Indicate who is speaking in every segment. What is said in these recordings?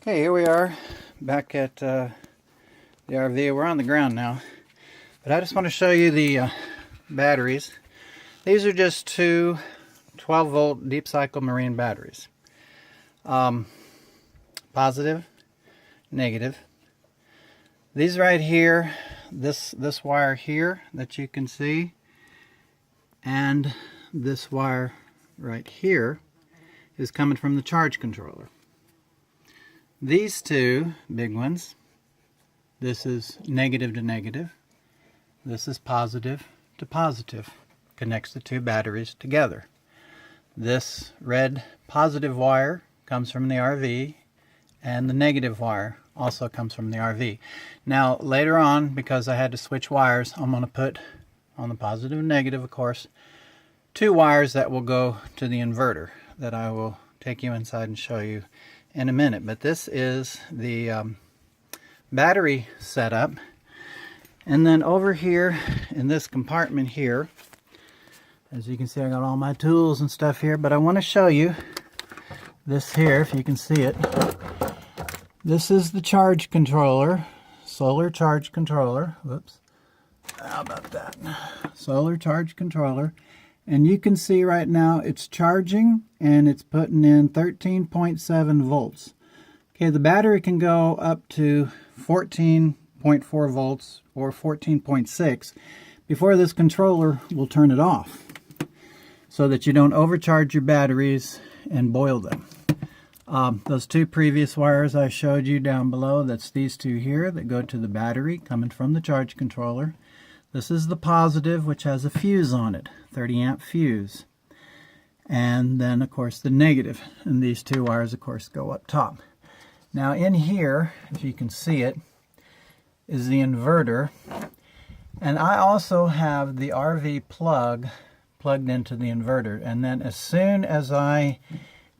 Speaker 1: Okay, here we are back at the RV. We're on the ground now, but I just want to show you the batteries. These are just two 12-volt deep cycle marine batteries. Positive, negative. These right here, this wire here that you can see, and this wire right here is coming from the charge controller. These two big ones, this is negative to negative, this is positive to positive, connects the two batteries together. This red positive wire comes from the RV, and the negative wire also comes from the RV. Now later on, because I had to switch wires, I'm going to put on the positive and negative, of course, two wires that will go to the inverter that I will take you inside and show you in a minute. But this is the battery setup, and then over here in this compartment here, as you can see, I got all my tools and stuff here, but I want to show you this here, if you can see it. This is the charge controller, solar charge controller. Whoops, how about that? Solar charge controller. And you can see right now it's charging and it's putting in 13.7 volts. Okay, the battery can go up to 14.4 volts or 14.6 before this controller will turn it off, so that you don't overcharge your batteries and boil them. Those two previous wires I showed you down below, that's these two here that go to the battery coming from the charge controller. This is the positive, which has a fuse on it, 30 amp fuse. And then, of course, the negative. And these two wires, of course, go up top. Now in here, if you can see it, is the inverter. And I also have the RV plug plugged into the inverter. And then as soon as I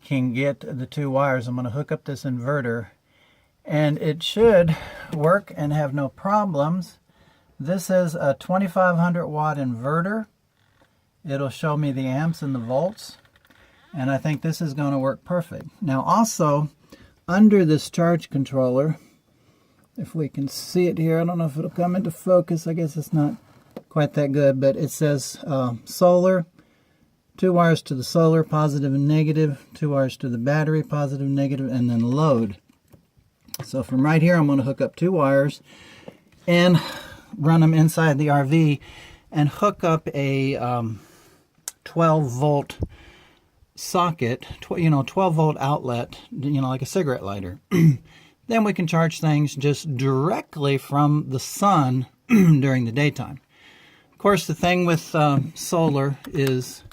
Speaker 1: can get the two wires, I'm going to hook up this inverter. And it should work and have no problems. This is a 2500 watt inverter. It'll show me the amps and the volts, and I think this is going to work perfect. Now also, under this charge controller, if we can see it here, I don't know if it'll come into focus, I guess it's not quite that good, but it says solar, two wires to the solar, positive and negative, two wires to the battery, positive and negative, and then load. So from right here, I'm going to hook up two wires and run them inside the RV and hook up a 12 volt socket, 12 volt outlet, like a cigarette lighter. Then we can charge things just directly from the sun during the daytime. Of course, the thing with solar is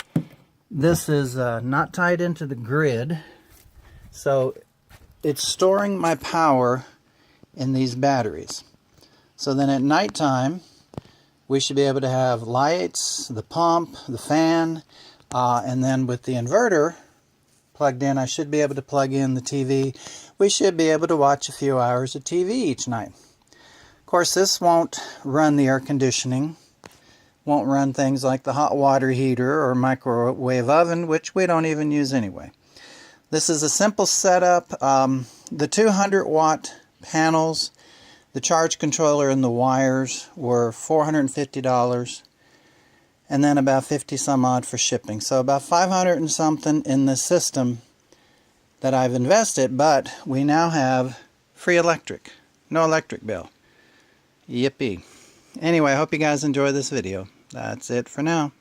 Speaker 1: this is not tied into the grid, so it's storing my power in these batteries. So then at nighttime, we should be able to have lights, the pump, the fan, and then with the inverter plugged in, I should be able to plug in the TV. We should be able to watch a few hours of TV each night. Of course, this won't run the air conditioning, won't run things like the hot water heater or microwave oven, which we don't even use anyway. This is a simple setup. The 200 watt panels, the charge controller and the wires were $450, and then about 50 some odd for shipping. So about 500 and something in the system that I've invested, but we now have free electric. No electric bill. Yippee. Anyway, I hope you guys enjoy this video. That's it for now.